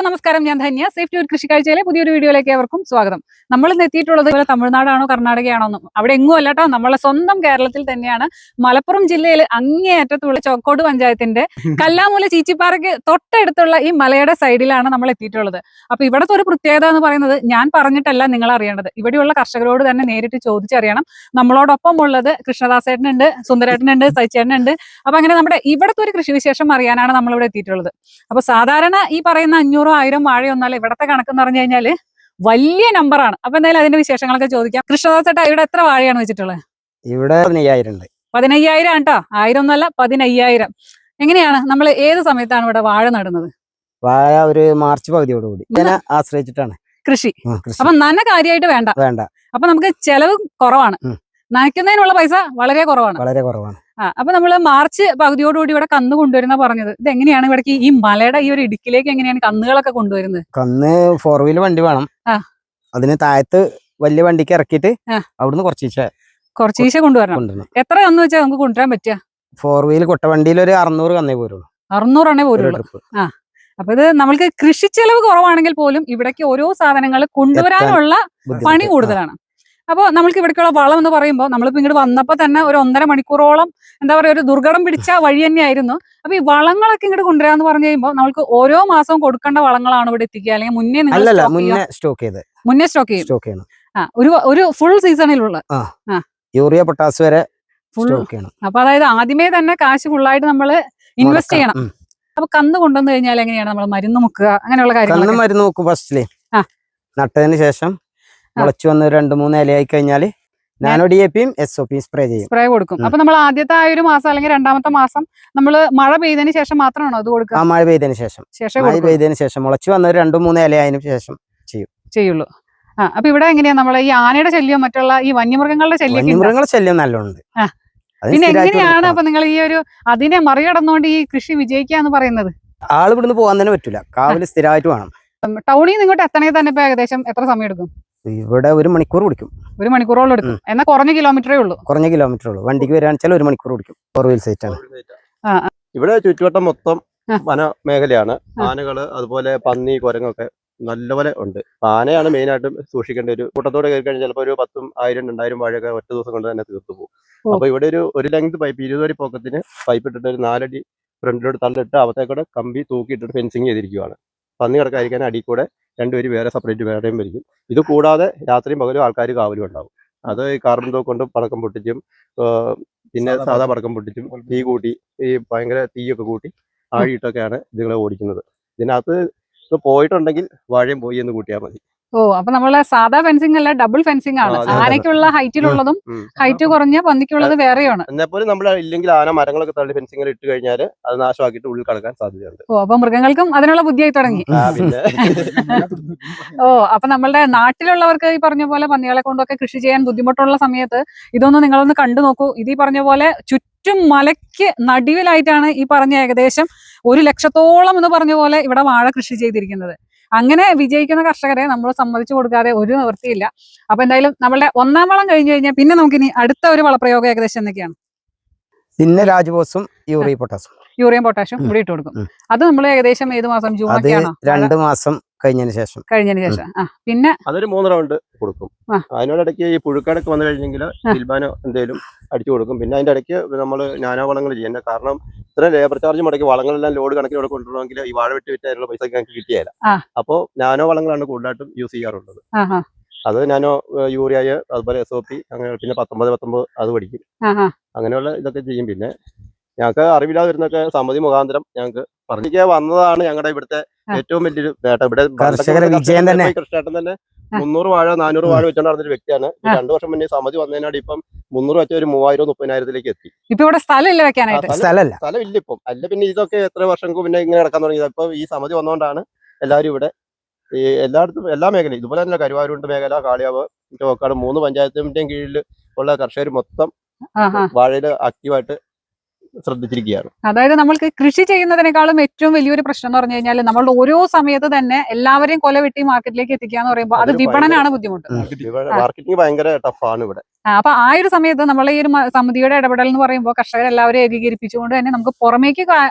നമസ്കാരം, ഞാൻ ധന്യ. സേഫ്റ്റി ഒരു കൃഷിക്കാഴ്ചയിലെ പുതിയൊരു വീഡിയോയിലേക്ക് ഏവർക്കും സ്വാഗതം. നമ്മൾ ഇന്ന് എത്തിയിട്ടുള്ളത് തമിഴ്നാടാണോ കർണാടകയാണോ എന്നും അവിടെ എങ്ങും അല്ലാട്ടോ, നമ്മളെ സ്വന്തം കേരളത്തിൽ തന്നെയാണ്. മലപ്പുറം ജില്ലയിൽ അങ്ങേയറ്റത്തുള്ള ചോക്കോട് പഞ്ചായത്തിന്റെ കല്ലാമൂല ചീച്ചിപ്പാറയ്ക്ക് തൊട്ടടുത്തുള്ള ഈ മലയുടെ സൈഡിലാണ് നമ്മൾ എത്തിയിട്ടുള്ളത്. അപ്പൊ ഇവിടുത്തെ ഒരു പ്രത്യേകത എന്ന് പറയുന്നത് ഞാൻ പറഞ്ഞിട്ടല്ല നിങ്ങൾ അറിയേണ്ടത്, ഇവിടെയുള്ള കർഷകരോട് തന്നെ നേരിട്ട് ചോദിച്ചറിയണം. നമ്മളോടൊപ്പം ഉള്ളത് കൃഷ്ണദാസേട്ടനുണ്ട്, സുന്ദരേട്ടനുണ്ട്, സച്ചിയേട്ടനുണ്ട്. അപ്പൊ അങ്ങനെ നമ്മുടെ ഇവിടുത്തെ ഒരു കൃഷിവിശേഷം അറിയാനാണ് നമ്മളിവിടെ എത്തിയിട്ടുള്ളത്. അപ്പൊ സാധാരണ ഈ പറയുന്ന 500-1000 വാഴയൊന്നല്ല, ഇവിടത്തെ കണക്കെന്ന് പറഞ്ഞു കഴിഞ്ഞാല് വലിയ നമ്പറാണ്. അപ്പൊ എന്തായാലും അതിന്റെ വിശേഷങ്ങളൊക്കെ ചോദിക്കാം. കൃഷ്ണദാസേട്ടാ, ഇവിടെ എത്ര വാഴയാണ് വെച്ചിട്ടുള്ളത്? ഇവിടെ 15,000 ഉണ്ട്. 15,000 ആണ് കേട്ടോ, 1000 ഒന്നല്ല, 15,000. എങ്ങനെയാണ് നമ്മൾ ഏത് സമയത്താണ് ഇവിടെ വാഴ നടുന്നത്? വാഴ ഒരു മാർച്ച് പകുതിയോടുകൂടി ഇതിനെ ആശ്രയിച്ചിട്ടാണ് കൃഷി. അപ്പൊ നന കാര്യമായിട്ട് വേണ്ട. അപ്പൊ നമുക്ക് ചെലവ് കുറവാണ്, നനയ്ക്കുന്നതിനുള്ള പൈസ വളരെ കുറവാണ്. അപ്പൊ നമ്മള് മാർച്ച് പകുതിയോടുകൂടി ഇവിടെ കന്ന് കൊണ്ടുവരുന്ന പറഞ്ഞത്. ഇത് എങ്ങനെയാണ് ഇവിടേക്ക് ഈ മലയുടെ ഈ ഒരു ഇടുക്കിലേക്ക് എങ്ങനെയാണ് കന്നുകളൊക്കെ കൊണ്ടുവരുന്നത്? കന്ന് 4 വീലർ വണ്ടി വേണം. അതിന് താഴത്ത് വലിയ വണ്ടിക്ക് ഇറക്കിയിട്ട് അവിടുന്ന് കുറച്ചീശ കൊണ്ടുവരണം. എത്ര കന്ന് വെച്ചാൽ നമുക്ക് കൊണ്ടുവരാൻ പറ്റുക? 4 വീലർ കൊട്ട വണ്ടിയിൽ ഒരു 600 കന്നേ പോരുള്ളൂ. 600 എണ്ണേ പോരുള്ളൂ. അപ്പൊ ഇത് നമ്മൾക്ക് കൃഷി ചെലവ് കുറവാണെങ്കിൽ പോലും ഇവിടേക്ക് ഓരോ സാധനങ്ങൾ കൊണ്ടുവരാനുള്ള പണി കൂടുതലാണ്. അപ്പൊ നമ്മൾക്ക് ഇവിടേക്കുള്ള വളം എന്ന് പറയുമ്പോൾ നമ്മളിപ്പോ ഇങ്ങോട്ട് വന്നപ്പോ തന്നെ ഒരു 1.5 മണിക്കൂറോളം എന്താ പറയാ ഒരു ദുർഘടം പിടിച്ച വഴി തന്നെയായിരുന്നു. അപ്പൊ ഈ വളങ്ങളൊക്കെ ഇങ്ങോട്ട് കൊണ്ടുവരാന്ന് പറഞ്ഞു കഴിയുമ്പോൾ നമ്മൾക്ക് ഓരോ മാസവും കൊടുക്കേണ്ട വളങ്ങളാണ് ഇവിടെ എത്തിക്കുക, അല്ലെങ്കിൽ മുന്നേ സ്റ്റോക്ക് ചെയ്യും? ഒരു ഫുൾ സീസണിലുള്ള യൂറിയ പൊട്ടാസ് വരെ സ്റ്റോക്ക് ചെയ്യണം. അപ്പൊ അതായത് ആദ്യമേ തന്നെ കാശ് ഫുള്ളായിട്ട് നമ്മള് ഇൻവെസ്റ്റ് ചെയ്യണം. അപ്പൊ കന്ന് കൊണ്ടുവന്നു കഴിഞ്ഞാൽ എങ്ങനെയാണ് നമ്മൾ മരുന്ന് മുക്കുക, അങ്ങനെയുള്ള കാര്യങ്ങൾ? മരുന്ന് മുക്കും ഫസ്റ്റില്. നട്ടതിന് ശേഷം മുളച്ചു വന്ന് 2-3 ഇലയായി കഴിഞ്ഞാല് നാനോ DAPയും SOPയും സ്പ്രേ കൊടുക്കും. അപ്പൊ നമ്മൾ ആദ്യത്തെ ആ ഒരു മാസം അല്ലെങ്കിൽ രണ്ടാമത്തെ മാസം നമ്മള് മഴ പെയ്തതിന് ശേഷം മാത്രമാണോ അത് കൊടുക്കുക? മഴ പെയ്തതിന് ശേഷം മുളച്ചു വന്ന് 2-3 ഇലയായതിനു ശേഷം ചെയ്യുള്ളൂ. അപ്പൊ ഇവിടെ എങ്ങനെയാ നമ്മളെ ഈ ആനയുടെ ശല്യം, മറ്റുള്ള ഈ വന്യമൃഗങ്ങളുടെ ശല്യം നല്ലോണം? പിന്നെ എങ്ങനെയാണ് അപ്പൊ നിങ്ങൾ ഈ ഒരു അതിനെ മറികടന്നുകൊണ്ട് ഈ കൃഷി വിജയിക്കാന്ന് പറയുന്നത്? ആള് ഇവിടുന്ന് പോകാൻ തന്നെ പറ്റൂല, കാവല് സ്ഥിരമായിട്ട് വേണം. ടൗണിൽ നിന്ന് ഇങ്ങോട്ട് എത്തണമെങ്കിൽ തന്നെ ഇപ്പൊ ഏകദേശം എത്ര സമയം എടുക്കും? ഇവിടെ 1 മണിക്കൂർ പിടിക്കും. 1 മണിക്കൂറോളം എടുക്കും. എന്നാൽ കുറഞ്ഞ കിലോമീറ്ററേ ഉള്ളൂ. വണ്ടിക്ക് വരാണെച്ചാൽ 1 മണിക്കൂർ പിടിക്കും. 4 വീൽ സൈറ്റ് ആണ്. ഇവിടെ ചുറ്റുവട്ടം മൊത്തം വന മേഖലയാണ്. ആനകള്, അതുപോലെ പന്നി, കുരങ്ങൊക്കെ നല്ലപോലെ ഉണ്ട്. ആനയാണ് മെയിൻ ആയിട്ടും സൂക്ഷിക്കേണ്ട. ഒരു കൂട്ടത്തോടെ കയറി കഴിഞ്ഞാൽ ചിലപ്പോൾ ഒരു 10,000-2000 വാഴയൊക്കെ ഒറ്റ ദിവസം കൊണ്ട് തന്നെ തീർത്തു പോകും. അപ്പൊ ഇവിടെ ഒരു ലെങ്ത് പൈപ്പ് 20 അടി പൊക്കത്തിന് പൈപ്പ് ഇട്ടിട്ട് ഒരു 4 അടി ഫ്രണ്ടിലോട്ട് തള്ളിട്ട് അവത്തേക്കൂടെ കമ്പി തൂക്കിയിട്ടിട്ട് ഫെൻസിങ് ചെയ്തിരിക്കുവാണ്. പന്നി കിടക്കാതിരിക്കാൻ അടി കൂടെ 2 പേര് വേറെ സെപ്പറേറ്റ് വേറെയും വരിക്കും. ഇത് കൂടാതെ രാത്രിയും പകലും ആൾക്കാർ കാവലും ഉണ്ടാവും. അത് ഈ കാർബൺ തോക്ക് കൊണ്ട് പടക്കം പൊട്ടിച്ചും പിന്നെ സാധാ പടക്കം പൊട്ടിച്ചും തീ കൂട്ടി ഈ ഭയങ്കര തീയൊക്കെ കൂട്ടി ആഴിയിട്ടൊക്കെയാണ് ഇതുങ്ങളെ ഓടിക്കുന്നത്. ഇതിനകത്ത് പോയിട്ടുണ്ടെങ്കിൽ വാഴയും പോയി എന്ന് കൂട്ടിയാൽ മതി. അപ്പൊ നമ്മളെ സാധാ ഫെൻസിംഗ് അല്ല, ഡബിൾ ഫെൻസിംഗ് ആണ്. ആനയ്ക്കുള്ള ഹൈറ്റിലുള്ളതും ഹൈറ്റ് കുറഞ്ഞ പന്നിക്കുള്ളത് വേറെയാണ്. എന്നെപ്പോലും നമ്മൾ ഇല്ലെങ്കിൽ ആന മരങ്ങളൊക്കെ തള്ളി ഫെൻസിംഗ് ഇട്ട് കഴിഞ്ഞാൽ അത് നാശമാക്കിയിട്ട് ഉള്ളിൽ കടക്കാൻ സാധ്യതയുണ്ട്. അപ്പൊ മൃഗങ്ങൾക്കും അതിനുള്ള ബുദ്ധിയായി തുടങ്ങി. അപ്പൊ നമ്മളുടെ നാട്ടിലുള്ളവർക്ക് ഈ പറഞ്ഞ പോലെ പന്നികളെ കൊണ്ടൊക്കെ കൃഷി ചെയ്യാൻ ബുദ്ധിമുട്ടുള്ള സമയത്ത് ഇതൊന്ന് നിങ്ങളൊന്ന് കണ്ടു നോക്കൂ. ഇത് ഈ പറഞ്ഞ പോലെ ചുറ്റും മലയ്ക്ക് നടുവിലായിട്ടാണ് ഈ പറഞ്ഞ ഏകദേശം 1 ലക്ഷത്തോളം എന്ന് പറഞ്ഞ പോലെ ഇവിടെ വാഴ കൃഷി ചെയ്തിരിക്കുന്നത്. അങ്ങനെ വിജയിക്കുന്ന കർഷകരെ നമ്മൾ സമ്മതിച്ചു കൊടുക്കാതെ ഒരു നിവൃത്തിയില്ല. അപ്പൊ എന്തായാലും നമ്മളുടെ 1ാം വളം കഴിഞ്ഞു കഴിഞ്ഞാൽ പിന്നെ നമുക്കിനി അടുത്ത ഒരു വളപ്രയോഗം ഏകദേശം എന്തൊക്കെയാണ്? പിന്നെ രാജ്ബോസും യൂറിയ പൊട്ടാസും ഇവിടെ ഇട്ട് കൊടുക്കും. അത് നമ്മൾ ഏകദേശം ഏത് മാസം? ജൂൺ ഒക്കെയാണോ? 2 മാസം കഴിഞ്ഞതിന് ശേഷം പിന്നെ അതൊരു 3 റൗണ്ട് കൊടുക്കും. അതിനോടിടയ്ക്ക് ഈ പുഴുക്കാടൊക്കെ വന്നു കഴിഞ്ഞെങ്കിൽ സിൽബാനോ എന്തെങ്കിലും അടിച്ചു കൊടുക്കും. പിന്നെ അതിന്റെ ഇടയ്ക്ക് നമ്മൾ നാനോ വളങ്ങൾ ചെയ്യുന്നത്. കാരണം ഇത്ര ലേബർ ചാർജ് മുടക്കി വളങ്ങളെല്ലാം ലോഡ് കണക്കിനോടെ കൊണ്ടുവരണമെങ്കിൽ ഈ വാഴ വെട്ടി വിറ്റാലുള്ള പൈസ ഞങ്ങൾക്ക് കിട്ടിയാല. അപ്പോൾ നാനോ വളങ്ങളാണ് കൂടുതലായിട്ടും യൂസ് ചെയ്യാറുള്ളത്. അത് നാനോ യൂറിയ, അതുപോലെ SOP, അങ്ങനെ പിന്നെ 19 അത് പഠിക്കും. അങ്ങനെയുള്ള ഇതൊക്കെ ചെയ്യും. പിന്നെ ഞങ്ങൾക്ക് അറിവില്ലാതെ വരുന്നൊക്കെ സമിതി മുഖാന്തരം ഞങ്ങൾക്ക് പറഞ്ഞിരിക്കുക വന്നതാണ് ഞങ്ങളുടെ ഇവിടുത്തെ ഏറ്റവും വലിയൊരു നേട്ടം. ഇവിടെ കൃഷ്ണേട്ടൻ തന്നെ 300 വാഴ 400 വാഴ വെച്ചോണ്ട് നടന്നൊരു വ്യക്തിയാണ്. 2 വർഷം മുന്നേ സമിതി വന്നതിനാണ് ഇപ്പം 300 വെച്ച ഒരു 3000-30,000 എത്തി. സ്ഥലമില്ല ഇപ്പം. അല്ല പിന്നെ ഇതൊക്കെ എത്ര വർഷം പിന്നെ ഇങ്ങനെ നടക്കാൻ തുടങ്ങിയത്. ഇപ്പൊ ഈ സമിതി വന്നുകൊണ്ടാണ് എല്ലാവരും ഇവിടെ ഈ എല്ലായിടത്തും എല്ലാ മേഖലയും ഇതുപോലെ തന്നെ കരുവാരുണ്ട് മേഖല, കാളിയാവ്, ചോക്കാട് 3 പഞ്ചായത്തിന്റെയും കീഴിൽ ഉള്ള കർഷകർ മൊത്തം വാഴയിൽ ആക്റ്റീവായിട്ട് ശ്രദ്ധിച്ചിരിക്കുകയാണ്. അതായത് നമ്മൾക്ക് കൃഷി ചെയ്യുന്നതിനേക്കാളും ഏറ്റവും വലിയൊരു പ്രശ്നം എന്ന് പറഞ്ഞു കഴിഞ്ഞാൽ നമ്മളുടെ ഓരോ സമയത്ത് തന്നെ എല്ലാവരെയും കൊല വെട്ടി മാർക്കറ്റിലേക്ക് എത്തിക്കുക എന്ന് പറയുമ്പോൾ അത് വിപണനാണ് ബുദ്ധിമുട്ട്. മാർക്കറ്റിംഗ് ഭയങ്കര ടഫാണ് ഇവിടെ. അപ്പൊ ആ ഒരു സമയത്ത് നമ്മളെ ഈ ഒരു സമിതിയുടെ ഇടപെടൽ എന്ന് പറയുമ്പോൾ കർഷകരെല്ലാവരും ഏകീകരിപ്പിച്ചുകൊണ്ട് തന്നെ നമുക്ക് പുറമേക്ക്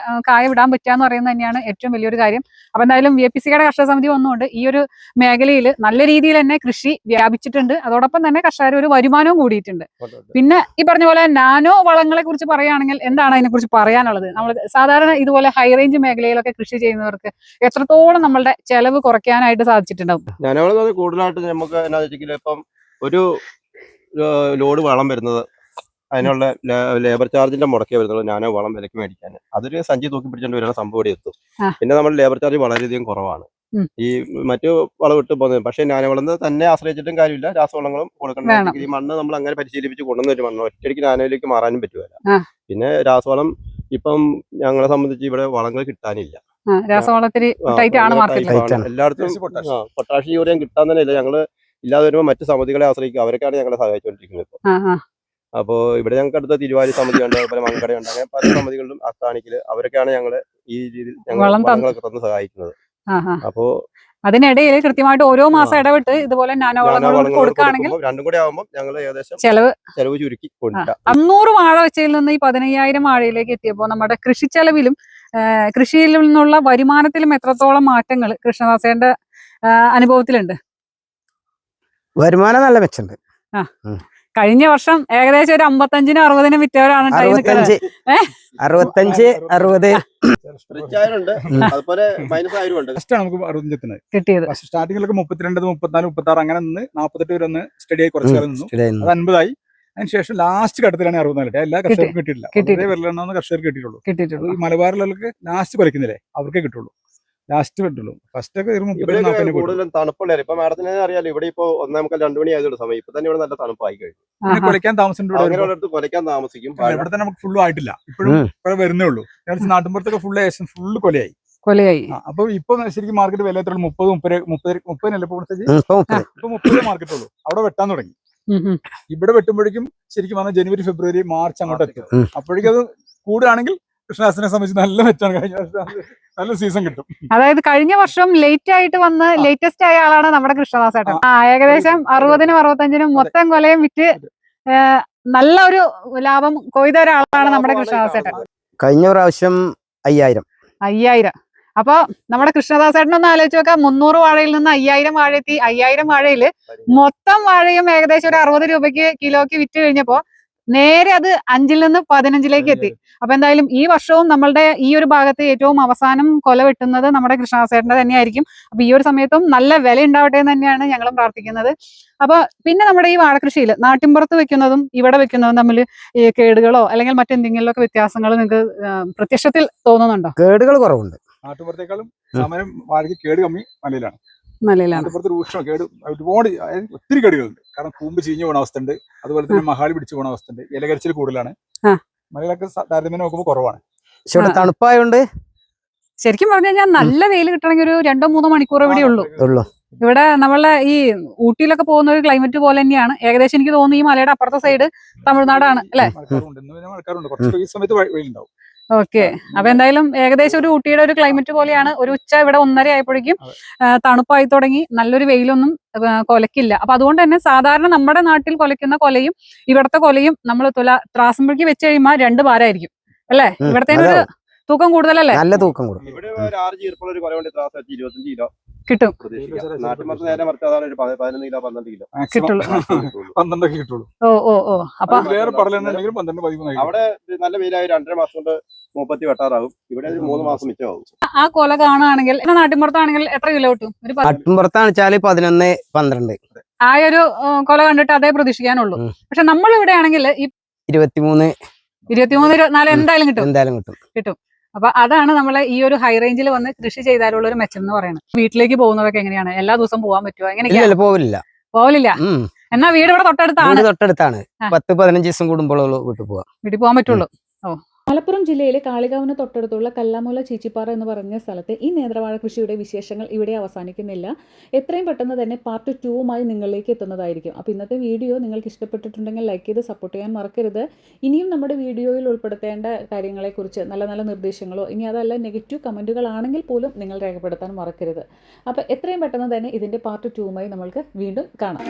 കായ വിടാൻ പറ്റുക എന്ന് പറയുന്നത് തന്നെയാണ് ഏറ്റവും വലിയൊരു കാര്യം. അപ്പൊ എന്തായാലും VAPCയുടെ കർഷക സമിതി വന്നുകൊണ്ട് ഈ ഒരു മേഖലയിൽ നല്ല രീതിയിൽ തന്നെ കൃഷി വ്യാപിച്ചിട്ടുണ്ട്. അതോടൊപ്പം തന്നെ കർഷകർ ഒരു വരുമാനവും കൂടിയിട്ടുണ്ട്. പിന്നെ ഈ പറഞ്ഞ പോലെ നാനോ വളങ്ങളെ കുറിച്ച് പറയുകയാണെങ്കിൽ എന്താണ് അതിനെക്കുറിച്ച് പറയാനുള്ളത്? നമ്മൾ സാധാരണ ഇതുപോലെ ഹൈ റേഞ്ച് മേഖലയിലൊക്കെ കൃഷി ചെയ്യുന്നവർക്ക് എത്രത്തോളം നമ്മളുടെ ചെലവ് കുറയ്ക്കാനായിട്ട് സാധിച്ചിട്ടുണ്ടാവും? ഞാനവിടെ കൂടുതലായിട്ട് നമുക്ക് എന്നാ വെച്ചെങ്കിൽ ഇപ്പം ഒരു ലോഡ് വളം വരുന്നത് അതിനുള്ള ലേബർ ചാർജിന്റെ മുടക്കേ വരുന്നുള്ളൂ. ഞാനോ വളം വിലക്ക് മേടിക്കാൻ അതൊരു സഞ്ചി തൂക്കി പിടിച്ചോണ്ട് വരുന്ന സംഭവം ഇവിടെ എത്തും. പിന്നെ നമ്മുടെ ലേബർ ചാർജ് വളരെയധികം കുറവാണ് ഈ മറ്റു വളം ഇട്ട് പോകുന്നത്. പക്ഷെ നാനോവളം തന്നെ ആശ്രയിച്ചിട്ടും കാര്യമില്ല, രാസവളങ്ങളും കൊടുക്കണം. ഈ മണ്ണ് നമ്മൾ അങ്ങനെ പരിശീലിപ്പിച്ച് കൊണ്ടുവന്ന ഒരു മണ്ണ് ഒറ്റയ്ക്ക് നാനോയിലേക്ക് മാറാനും പറ്റുമല്ല. പിന്നെ രാസവളം ഇപ്പം ഞങ്ങളെ സംബന്ധിച്ച് ഇവിടെ വളങ്ങൾ കിട്ടാനില്ല. രാസവളത്തിന് എല്ലായിടത്തും പൊട്ടാഷ്യം യൂറിയം കിട്ടാൻ തന്നെ ഇല്ല. ഞങ്ങള് ഇല്ലാതെ വരുമ്പോൾ മറ്റു സമിതികളെ ആശ്രയിക്കും. അവരൊക്കെയാണ് ഞങ്ങളെ സഹായിച്ചുകൊണ്ടിരിക്കുന്നത് ഇപ്പൊ. അപ്പോ ഇവിടെ ഞങ്ങൾക്ക് അടുത്ത തിരുവാലി സമിതിയുണ്ട്, അതുപോലെ മങ്കടയുണ്ട്, അങ്ങനെ പല സമിതികളിലും അത്താണിക്കല് അവരൊക്കെയാണ് ഞങ്ങള് ഈ രീതിയിൽ വളങ്ങളൊക്കെ തന്ന് സഹായിക്കുന്നത്. അപ്പോ അതിനിടയിൽ കൃത്യമായിട്ട് ഓരോ മാസം ഇടവിട്ട് ഇതുപോലെ നാനോവളങ്ങൾ കൊടുക്കുകയാണെങ്കിൽ രണ്ടും കൂടെ ആവുമ്പോൾ ഞങ്ങൾ ഏകദേശം ചെലവ് ചുരുക്കി കൊണ്ടുവരാം. 500 വാഴ വെച്ചതിൽ നിന്ന് ഈ 15,000 വാഴയിലേക്ക് എത്തിയപ്പോൾ നമ്മുടെ കൃഷി ചെലവിലും കൃഷിയിൽ നിന്നുള്ള വരുമാനത്തിലും എത്രത്തോളം മാറ്റങ്ങൾ കൃഷ്ണദാസേന്റെ അനുഭവത്തിലുണ്ട്? വരുമാനം നല്ല മെച്ചുണ്ട്. കഴിഞ്ഞ വർഷം ഏകദേശം ഒരു 55-നും 60-നും വിറ്റവരാണ് 65, 60. കിട്ടിയത്. സ്റ്റാർട്ടിങ്ങിലൊക്കെ 32, 34, 36 അങ്ങനെ നിന്ന് 48 വരെ ഒന്ന് സ്റ്റഡി ആയി കുറച്ച് കാലം നിന്നു. അത് 50 ആയി. അതിനുശേഷം ലാസ്റ്റ് ഘട്ടത്തിലാണ് 64. എല്ലാ കർഷകർക്കും കിട്ടിയിട്ടില്ല. വെള്ളം കർഷകർക്ക് കിട്ടിയിട്ടുള്ളൂ. ഈ മലബാറിലൊക്കെ ലാസ്റ്റ് കുറയ്ക്കുന്നില്ലേ അവർക്കേ കിട്ടുള്ളൂ. ലാസ്റ്റ് കിട്ടുള്ളൂ. ഫസ്റ്റ് ഒക്കെ കൂടുതലും തണുപ്പുള്ള ഇപ്പൊ മാഡത്തിന് അറിയാലോ, ഇവിടെ ഇപ്പൊ 1:45-2 മണി ആയതുകൊണ്ട് സമയം ഇപ്പൊ തന്നെ ഇവിടെ നല്ല തണുപ്പായി കഴിഞ്ഞു. കൊലയ്ക്കാൻ താമസിക്കും. കൊലയ്ക്കാൻ താമസിക്കും. ഇവിടെ തന്നെ നമുക്ക് ഫുള്ളും ആയിട്ടില്ല, ഇപ്പോഴും വരുന്നേ ഉള്ളൂ. നാട്ടിൻപുറത്തൊക്കെ ഫുള്ള് കൊലയായി. അപ്പൊ ഇപ്പൊ ശരിക്കും മാർക്കറ്റ് വില എത്ര? 30-30 ഇപ്പൊ 30 മാർക്കറ്റുള്ളൂ. അവിടെ വെട്ടാൻ തുടങ്ങി. ഇവിടെ വെട്ടുമ്പോഴേക്കും ശരിക്കും പറഞ്ഞാൽ ജനുവരി, ഫെബ്രുവരി, മാർച്ച് അങ്ങോട്ട് എത്തും. അപ്പോഴേക്കും അത് കൂടുകയാണെങ്കിൽ കൃഷ്ണദാസിനെ സംബന്ധിച്ച് നല്ല മെച്ചാണ്. കഴിഞ്ഞ വർഷം നല്ല സീസൺ കിട്ടും. അതായത് കഴിഞ്ഞ വർഷം ലേറ്റ് ആയിട്ട് വന്ന് ലേറ്റസ്റ്റ് ആയ ആളാണ് നമ്മുടെ കൃഷ്ണദാസേട്ടൻ. ഏകദേശം 60-നും 65-നും മൊത്തം കൊലയും വിറ്റ് നല്ല ഒരു ലാഭം കൊയ്ത ഒരാളാണ് നമ്മുടെ കൃഷ്ണദാസേട്ടൻ. കഴിഞ്ഞ പ്രാവശ്യം 5000. അപ്പൊ നമ്മുടെ കൃഷ്ണദാസേട്ടനൊന്ന് ആലോചിച്ച് നോക്കാം. 300 വാഴയിൽ നിന്ന് 5000 വാഴ എത്തി. 5000 വാഴയില് മൊത്തം വാഴയും ഏകദേശം ഒരു 60 രൂപയ്ക്ക് കിലോക്ക് വിറ്റ് കഴിഞ്ഞപ്പോ നേരെ അത് 5-ൽ നിന്ന് 15-ലേക്ക് എത്തി. അപ്പൊ എന്തായാലും ഈ വർഷവും നമ്മളുടെ ഈ ഒരു ഭാഗത്ത് ഏറ്റവും അവസാനം കൊല വെട്ടുന്നത് നമ്മുടെ കൃഷ്ണദാസേട്ടന്റെ തന്നെയായിരിക്കും. അപ്പൊ ഈ ഒരു സമയത്തും നല്ല വില ഉണ്ടാവട്ടെ എന്ന് തന്നെയാണ് ഞങ്ങളും പ്രാർത്ഥിക്കുന്നത്. അപ്പൊ പിന്നെ നമ്മുടെ ഈ വാഴകൃഷിയിൽ നാട്ടിൻപുറത്ത് വെക്കുന്നതും ഇവിടെ വെക്കുന്നതും തമ്മിൽ ഈ കേടുകളോ അല്ലെങ്കിൽ മറ്റെന്തെങ്കിലുമൊക്കെ വ്യത്യാസങ്ങൾ നിങ്ങൾക്ക് പ്രത്യക്ഷത്തിൽ തോന്നുന്നുണ്ടോ? കേടുകൾ കുറവുണ്ട്. നാട്ടുപുറത്തേക്കാളും സമയം വാഴയ്ക്ക് കേട് കമ്മി മലയിലാണ്. രൂക്ഷം കേട് ഒരുപാട് ഒത്തിരി കേടുകളുണ്ട്. കാരണം കൂമ്പ് ചീഞ്ഞു പോണ അവസ്ഥ ഉണ്ട്, അതുപോലെ തന്നെ മഹാളി പിടിച്ചു പോണ അവസ്ഥ ഉണ്ട്, ഇലകരിച്ചിൽ കൂടുതലാണ്. മലയിലൊക്കെ താരതമ്യം നോക്കുമ്പോൾ കുറവാണ്. തണുപ്പായോണ്ട് ശരിക്കും പറഞ്ഞു കഴിഞ്ഞാൽ നല്ല വെയിൽ കിട്ടണമെങ്കിൽ ഒരു 2-3 മണിക്കൂർ ഇവിടെ ഉള്ളൂ. ഇവിടെ നമ്മളെ ഈ ഊട്ടിയിലൊക്കെ പോകുന്ന ഒരു ക്ലൈമറ്റ് പോലെ തന്നെയാണ്. ഏകദേശം എനിക്ക് തോന്നുന്നു ഈ മലയുടെ അപ്പുറത്തെ സൈഡ് തമിഴ്നാടാണ് അല്ലെ? ഓക്കെ. അപ്പൊ എന്തായാലും ഏകദേശം ഒരു ഊട്ടിയുടെ ഒരു ക്ലൈമറ്റ് പോലെയാണ്. ഒരു ഉച്ച ഇവിടെ 1:30 ആയപ്പോഴേക്കും തണുപ്പായി തുടങ്ങി. നല്ലൊരു വെയിലൊന്നും കൊലക്കില്ല. അപ്പൊ അതുകൊണ്ട് തന്നെ സാധാരണ നമ്മുടെ നാട്ടിൽ കൊലയ്ക്കുന്ന കൊലയും ഇവിടത്തെ കൊലയും നമ്മൾ ത്രാസുമ്പഴേക്ക് വെച്ച് കഴിയുമ്പോൾ 2 ഭാരമായിരിക്കും അല്ലെ? ഇവിടത്തെ ഒരു തൂക്കം കൂടുതലല്ലേ? നല്ല തൂക്കം കൂടും. ഇവിടെ ഒരു 6 ചീർപ്പുള്ള ഒരു കൊല കൊണ്ട് 25 കിലോ കിട്ടും. നാട്ടിൻപുറത്ത് നേരെ മറിച്ച് അതാണ് ഒരു 15 കിലോ 12 കിലോ കിട്ടുള്ളൂ. 12 കിട്ടുള്ളൂ. അപ്പൊ അവിടെ നല്ല വെയിലായി 2.5 മാസം കൊണ്ട് 30 വെട്ടാറാകും. ഇവിടെ ഒരു 3 മാസം മിച്ചമാകും. ആ കൊല കാണുകയാണെങ്കിൽ നാട്ടിൻപുറത്താണെങ്കിൽ എത്ര കിലോ കിട്ടും? നാട്ടിൻപുറത്താണ് വെച്ചാല് 11-12. ആ ഒരു കൊല കണ്ടിട്ട് അതേ പ്രതീക്ഷിക്കാനുള്ളൂ. പക്ഷെ നമ്മൾ ഇവിടെ ആണെങ്കിൽ ഈ 23, 24 എന്തായാലും കിട്ടും. അപ്പൊ അതാണ് നമ്മളെ ഈ ഒരു ഹൈ റേഞ്ചിൽ വന്ന് കൃഷി ചെയ്താലുള്ള ഒരു മെച്ചം എന്ന് പറയുന്നത്. വീട്ടിലേക്ക് പോകുന്നതൊക്കെ എങ്ങനെയാണ്? എല്ലാ ദിവസവും പോകാൻ പറ്റുമോ? എങ്ങനെയാണ്? പോവില്ല. എന്നാ വീട് ഇവിടെ തൊട്ടടുത്താണ്. 10-15 ദിവസം കൂടുമ്പോൾ വീട്ടിൽ പോകാൻ പറ്റുള്ളൂ. മലപ്പുറം ജില്ലയിലെ കാളികാവിന് തൊട്ടടുത്തുള്ള കല്ലാമൂല ചീച്ചിപ്പാറ എന്ന് പറഞ്ഞ സ്ഥലത്തെ ഈ നേന്ത്രവാഴ കൃഷിയുടെ വിശേഷങ്ങൾ ഇവിടെ അവസാനിക്കുന്നില്ല. എത്രയും പെട്ടെന്ന് തന്നെ പാർട്ട് 2മായി നിങ്ങളിലേക്ക് എത്തുന്നതായിരിക്കും. അപ്പോൾ ഇന്നത്തെ വീഡിയോ നിങ്ങൾക്ക് ഇഷ്ടപ്പെട്ടിട്ടുണ്ടെങ്കിൽ ലൈക്ക് ചെയ്ത് സപ്പോർട്ട് ചെയ്യാൻ മറക്കരുത്. ഇനിയും നമ്മുടെ വീഡിയോയിൽ ഉൾപ്പെടുത്തേണ്ട കാര്യങ്ങളെക്കുറിച്ച് നല്ല നല്ല നിർദ്ദേശങ്ങളോ ഇനി അതല്ല നെഗറ്റീവ് കമൻറ്റുകളാണെങ്കിൽ പോലും നിങ്ങൾ രേഖപ്പെടുത്താൻ മറക്കരുത്. അപ്പോൾ എത്രയും പെട്ടെന്ന് തന്നെ ഇതിൻ്റെ പാർട്ട് 2മായി നമ്മൾക്ക് വീണ്ടും കാണാം.